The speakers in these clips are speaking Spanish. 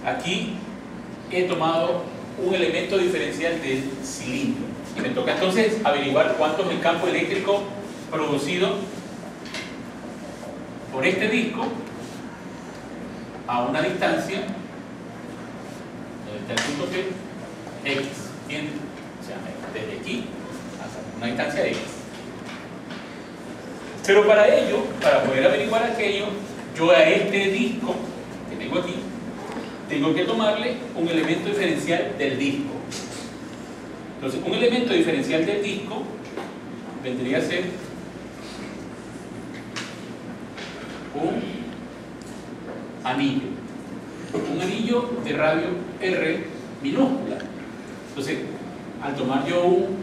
aquí he tomado un elemento diferencial del cilindro. Y me toca entonces averiguar cuánto es el campo eléctrico producido por este disco a una distancia, donde está el punto P, X, ¿entiendes? O sea, desde aquí hasta una distancia X. Pero para ello, para poder averiguar aquello, yo a este disco que tengo aquí, tengo que tomarle un elemento diferencial del disco. Entonces, un elemento diferencial del disco vendría a ser un anillo de radio R minúscula. Entonces, al tomar yo un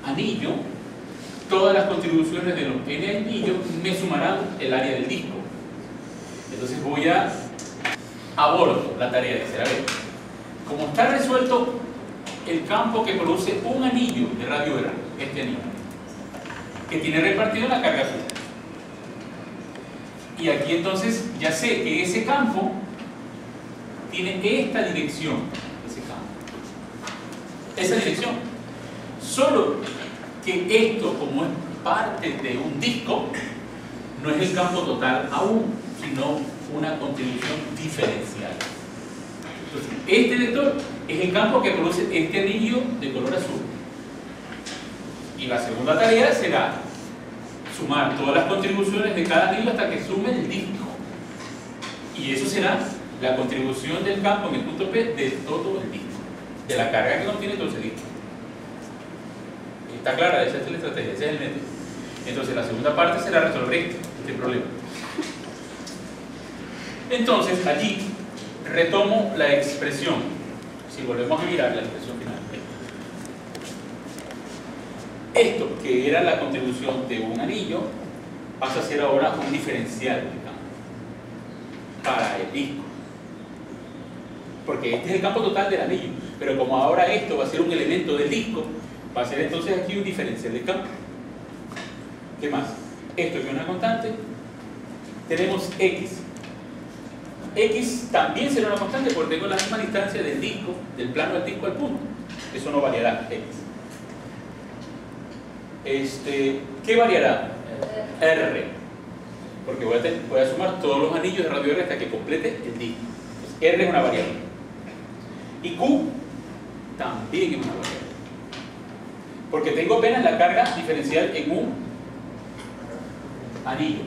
anillo, todas las contribuciones de los n anillos me sumarán el área del disco. Entonces voy a abordo la tarea de hacer, a ver, como está resuelto el campo que produce un anillo de radio R, este anillo, que tiene repartido la carga Q. Y aquí entonces ya sé que ese campo tiene esta dirección, ese campo, esa dirección. Solo que esto, como es parte de un disco, no es el campo total aún, sino una contribución diferencial. Entonces, este vector es el campo que produce este anillo de color azul. Y la segunda tarea será sumar todas las contribuciones de cada anillo hasta que sume el disco. Y eso será la contribución del campo en el punto P de todo el disco, de la carga que contiene todo ese disco. ¿Está clara? Esa es la estrategia, ese es el método. Entonces la segunda parte será resolver este problema. Entonces allí retomo la expresión. Si volvemos a mirar la expresión final, esto que era la contribución de un anillo pasa a ser ahora un diferencial de campo para el disco, porque este es el campo total del anillo, pero como ahora esto va a ser un elemento del disco, va a ser entonces aquí un diferencial de campo. ¿Qué más? Esto que es una constante, tenemos X. X también será una constante porque tengo la misma distancia del disco, del plano del disco al punto. Eso no variará, X. ¿Qué variará? R. Porque voy a sumar todos los anillos de radio R hasta que complete el disco. Entonces, R es una variable. Y Q también es una variable. Porque tengo apenas la carga diferencial en un anillo.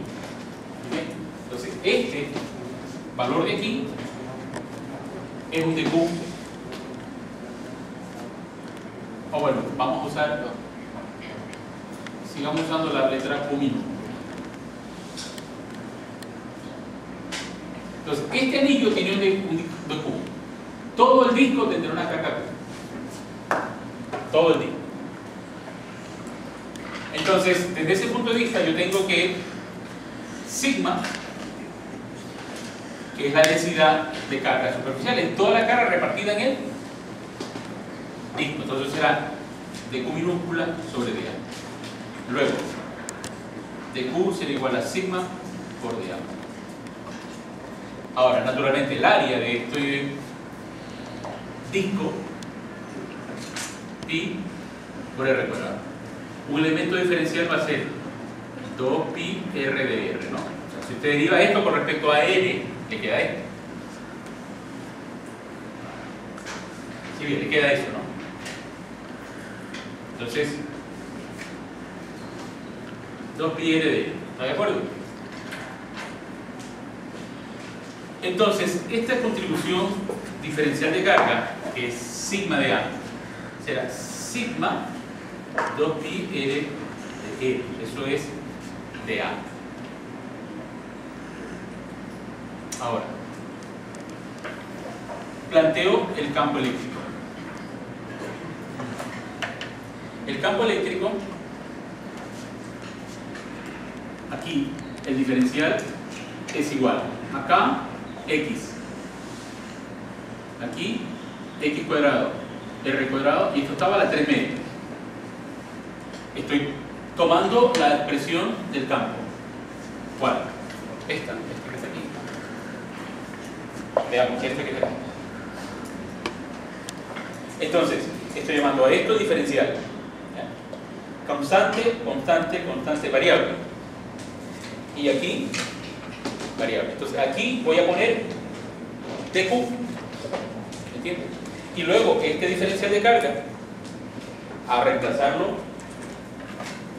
¿Bien? Entonces, este valor de aquí es un de Q. O bueno, vamos a usar, sigamos usando la letra Q minúscula. Entonces, este anillo tiene un de Q. Todo el disco tendrá una carga Q. Todo el disco. Entonces, desde ese punto de vista, yo tengo que sigma, que es la densidad de carga superficial, es toda la carga repartida en el disco. Entonces será de Q minúscula sobre dA. Luego, de Q será igual a sigma por dA. Ahora, naturalmente, el área de este disco, pi por R cuadrado. Un elemento diferencial va a ser 2pi R de R, ¿no? O sea, si usted deriva esto con respecto a N, le queda esto. Sí, bien, le queda eso, ¿no? Entonces, 2pi R de R. ¿Está de acuerdo? Entonces, esta contribución diferencial de carga, que es sigma de A, será sigma 2pi R de R. Eso es de A. Ahora, planteo el campo eléctrico. El campo eléctrico, aquí el diferencial es igual. Acá, X. Aquí, X cuadrado, R cuadrado, y esto estaba a la 3 medias. Estoy tomando la expresión del campo. ¿Cuál? Esta que está aquí. Veamos esto que está aquí. Entonces, estoy llamando a esto diferencial. ¿Ya? Constante, constante, constante, variable. Y aquí, variable. Entonces, aquí voy a poner TQ. ¿Entiendes? Y luego, este diferencial de carga, a reemplazarlo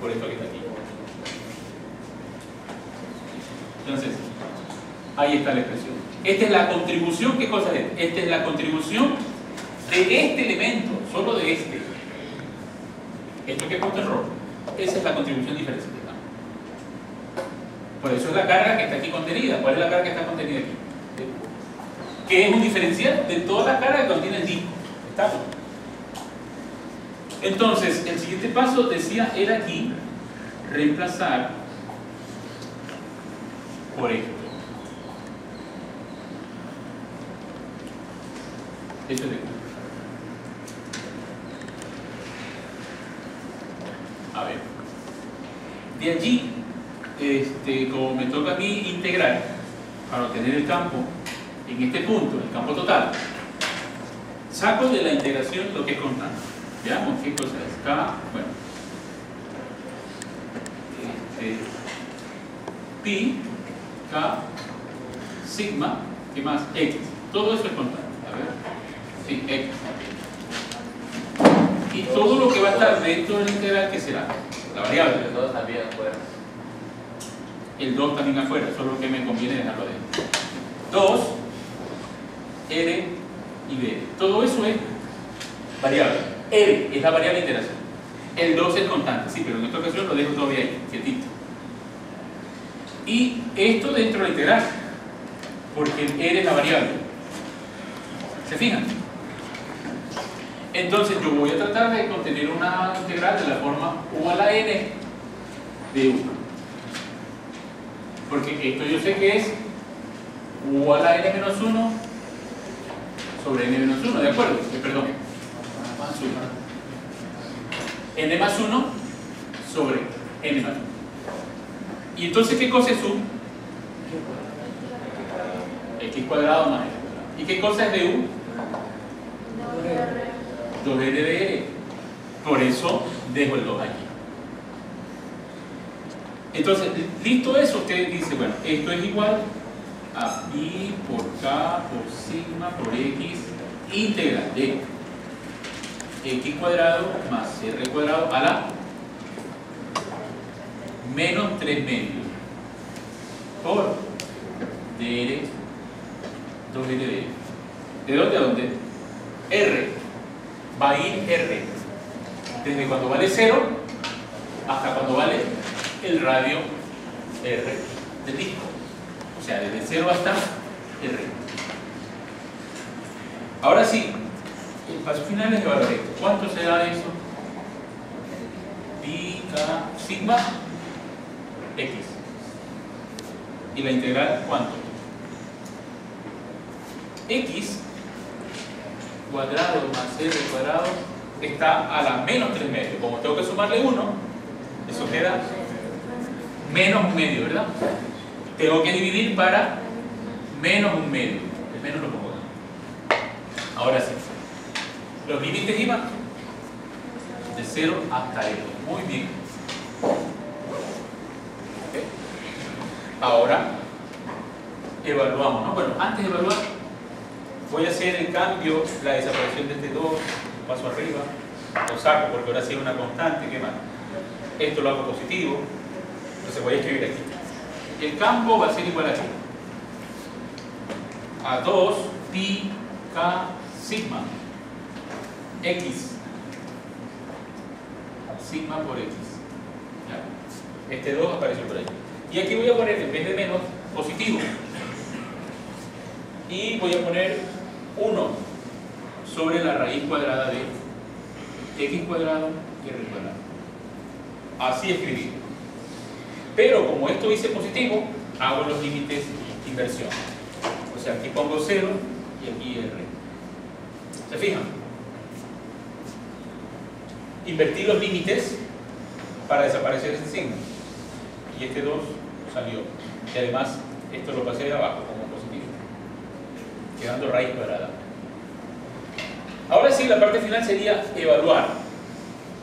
por esto que está aquí. Entonces, ahí está la expresión. Esta es la contribución. ¿Qué cosa es? Esta es la contribución de este elemento, solo de este. Esto que he puesto en rojo. Esa es la contribución diferencial. Por eso es la carga que está aquí contenida. ¿Cuál es la carga que está contenida aquí? Que es un diferencial de toda la carga que contiene el disco. ¿Está? Entonces, el siguiente paso, decía, era aquí reemplazar por esto. Eso es de aquí. A ver. De allí, como me toca aquí integrar para obtener el campo en este punto, el campo total, saco de la integración lo que es constante. Veamos qué cosa es. K, bueno. Pi, K, sigma, ¿qué más? X. Todo eso es constante. A ver. Sí, X. Y todo lo que va a estar dentro de la integral, ¿qué será? La variable. El 2 también afuera. El 2 también afuera, solo que me conviene dejarlo dentro. 2, R y B. Todo eso es variable. R es la variable de iteración. El 2 es constante, sí, pero en esta ocasión lo dejo todavía ahí, quietito. Y esto dentro de la integral, porque el R es la variable. ¿Se fijan? Entonces yo voy a tratar de contener una integral de la forma U a la N de U. Porque esto yo sé que es U a la N menos 1 sobre N menos 1, ¿de acuerdo? Perdón. Más 1. N más 1 sobre N más 1. Y entonces, ¿qué cosa es U? X cuadrado más N cuadrado. ¿Y qué cosa es de U? 2R de R. Por eso dejo el 2 aquí. Entonces, listo eso, usted dice, bueno, esto es igual a pi por K por sigma por X integral de X cuadrado más R cuadrado a la menos 3 medios por dr 2R de R. ¿De dónde a dónde? R. Va a ir R. Desde cuando vale 0 hasta cuando vale el radio R del disco. O sea, desde 0 hasta R. Ahora sí, el paso final es evaluar esto. ¿Cuánto será eso? Pi, K, sigma, X. ¿Y la integral cuánto? X cuadrado más R cuadrado está a la menos 3 medios. Como tengo que sumarle 1, eso queda menos 1 medio, ¿verdad? Tengo que dividir para menos 1 medio. El menos lo pongo acá. Ahora sí. Los límites iban de 0 hasta L. Muy bien. ¿Okay? Ahora evaluamos, ¿no? Bueno, antes de evaluar, voy a hacer el cambio, la desaparición de este 2, paso arriba, lo saco porque ahora sí es una constante, ¿qué más? Esto lo hago positivo, entonces voy a escribir aquí. El campo va a ser igual aquí. A 2 pi K sigma X. Sigma por X. Ya. Este 2 apareció por ahí. Y aquí voy a poner, en vez de menos, positivo. Y voy a poner 1 sobre la raíz cuadrada de X cuadrado y R cuadrado. Así escribí. Pero como esto dice positivo, hago los límites de inversión. O sea, aquí pongo 0 y aquí R. ¿Se fijan? Invertí los límites para desaparecer este signo. Y este 2 salió. Y además, esto lo pasé de abajo como positivo. quedando raíz cuadrada. Ahora sí, la parte final sería evaluar.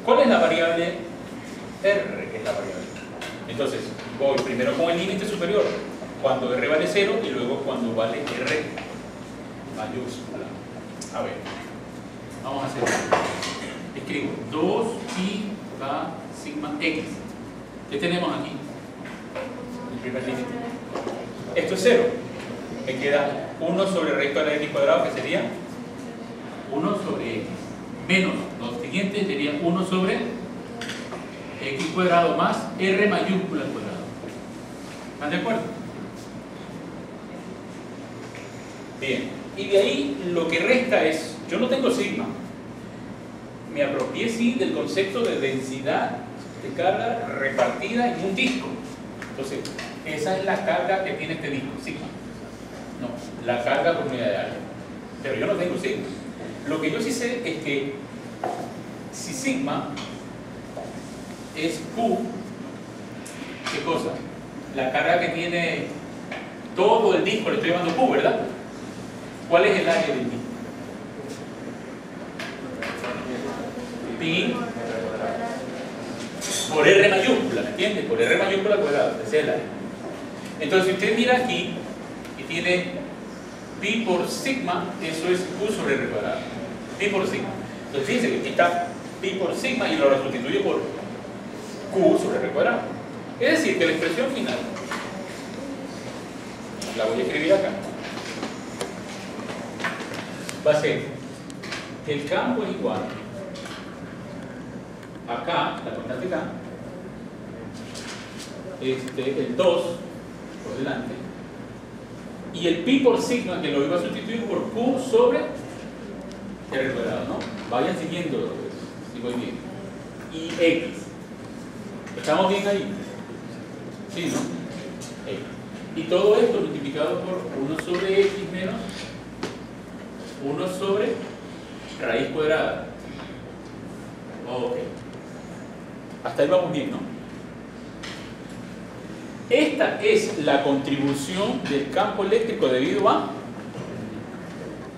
¿Cuál es la variable R, que es la variable? Entonces, voy primero con el límite superior, cuando R vale 0, y luego cuando vale R mayúscula. A ver, vamos a hacer esto. Escribo 2 pi k sigma x. ¿Qué tenemos aquí? El primer límite. Esto es 0. Me queda 1 sobre raíz cuadrada de x cuadrado, que sería 1 sobre x. Menos, lo siguiente sería 1 sobre x cuadrado más r mayúscula al cuadrado. ¿Están de acuerdo? Bien. Y de ahí lo que resta es, yo no tengo sigma. Me apropié sí del concepto de densidad de carga repartida en un disco. Entonces, esa es la carga que tiene este disco, sigma. No, la carga por unidad de área. Pero yo no tengo sigma. Lo que yo sí sé es que si sigma es Q, ¿qué cosa? La carga que tiene todo el disco, le estoy llamando Q, ¿verdad? ¿Cuál es el área del disco? Pi por R mayúscula, ¿me entiendes? Por R mayúscula al cuadrado, ese es el área. Entonces, si usted mira aquí y tiene pi por sigma, eso es Q sobre R cuadrado. Pi por sigma. Entonces, fíjense que aquí está pi por sigma y lo sustituye por Q sobre R cuadrado. Es decir, que la expresión final, la voy a escribir acá, va a ser que el campo es igual acá, la constante K, el 2 por delante, y el pi por sigma que lo iba a sustituir por Q sobre R cuadrado, ¿no? Vayan siguiendo, si voy bien. Y X. ¿Estamos bien ahí? Sí, ¿no? X. Y todo esto multiplicado por 1 sobre X menos 1 sobre raíz cuadrada. Ok. Hasta ahí vamos bien, ¿no? Esta es la contribución del campo eléctrico debido a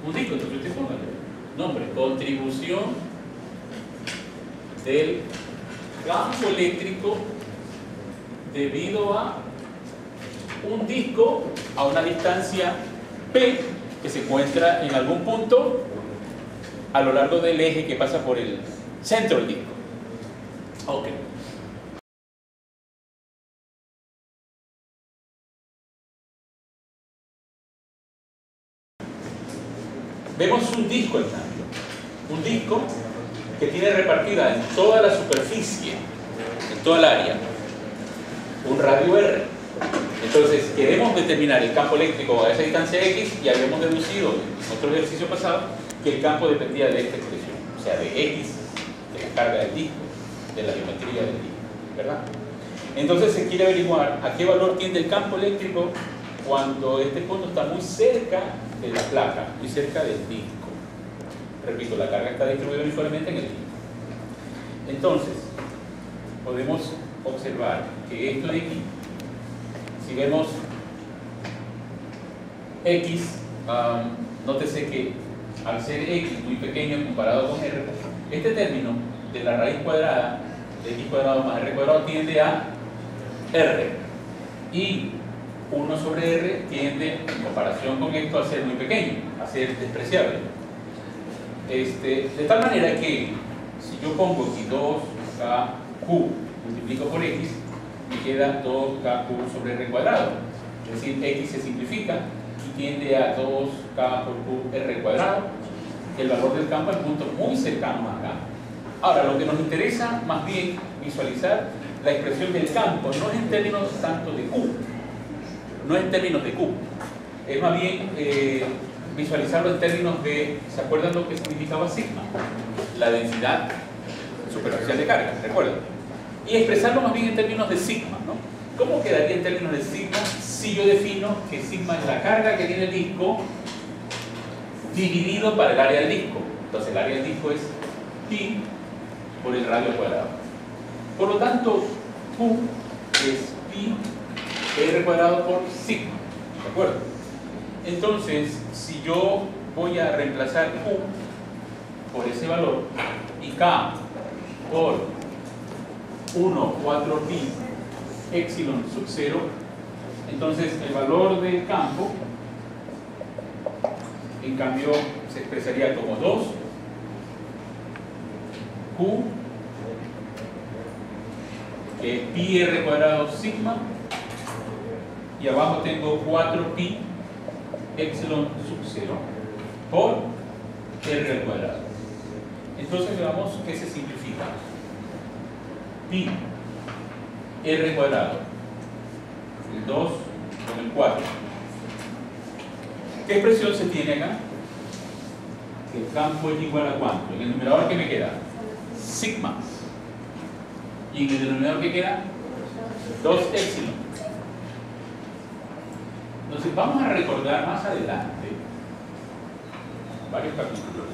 un disco. Entonces usted póngale nombre, contribución del campo eléctrico debido a un disco a una distancia P que se encuentra en algún punto a lo largo del eje que pasa por el centro del disco. Ok. Vemos un disco en cambio. Un disco que tiene repartida en toda la superficie, en toda el área, un radio R. Entonces, queremos determinar el campo eléctrico a esa distancia X y habíamos deducido en otro ejercicio pasado que el campo dependía de esta expresión, o sea, de X, de la carga del disco, de la geometría del disco, ¿verdad? Entonces se quiere averiguar a qué valor tiende el campo eléctrico cuando este punto está muy cerca de la placa, muy cerca del disco. Repito, la carga está distribuida uniformemente en el disco. Entonces, podemos observar que esto de aquí, si vemos X, nótese que al ser X muy pequeño comparado con R, este término de la raíz cuadrada de X cuadrado más R cuadrado tiende a R, y 1 sobre R tiende, en comparación con esto, a ser muy pequeño, a ser despreciable. De tal manera que si yo pongo aquí 2kq multiplico por x, me queda 2kq sobre R cuadrado. Es decir, x se simplifica y tiende a 2k por q R cuadrado. El valor del campo es un punto muy cercano acá. Ahora, lo que nos interesa más bien visualizar la expresión del campo no es en términos tanto de q, no es en términos de q, es más bien visualizarlo en términos de, ¿se acuerdan lo que significaba sigma? La densidad superficial de carga, ¿recuerdan? Y expresarlo más bien en términos de sigma, ¿no? ¿Cómo quedaría en términos de sigma si yo defino que sigma es la carga que tiene el disco dividido para el área del disco? Entonces el área del disco es pi por el radio cuadrado. Por lo tanto, Q es pi R cuadrado por sigma, ¿de acuerdo? Entonces, si yo voy a reemplazar Q por ese valor y K por 1, 4pi epsilon sub 0, entonces el valor del campo en cambio se expresaría como 2 Q, que es pi r cuadrado sigma, y abajo tengo 4pi epsilon sub 0 por r al cuadrado. Entonces veamos que se simplifica. Pi r cuadrado, el 2 con el 4. ¿Qué expresión se tiene acá? Que el campo es igual a ¿cuánto? En el numerador, ¿qué me queda? Sigma. Y en el denominador, ¿qué queda? 2 epsilon. Entonces vamos a recordar más adelante, varios capítulos,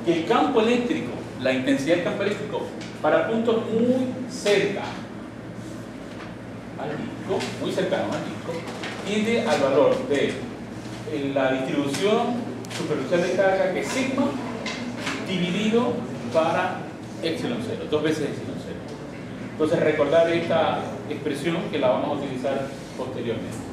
que el campo eléctrico, la intensidad del campo eléctrico, para puntos muy cerca al disco, muy cercano al disco, tiende al valor de la distribución superficial de carga, que es sigma, dividido para epsilon 0, 2 veces epsilon 0. Entonces recordar esta expresión que la vamos a utilizar posteriormente.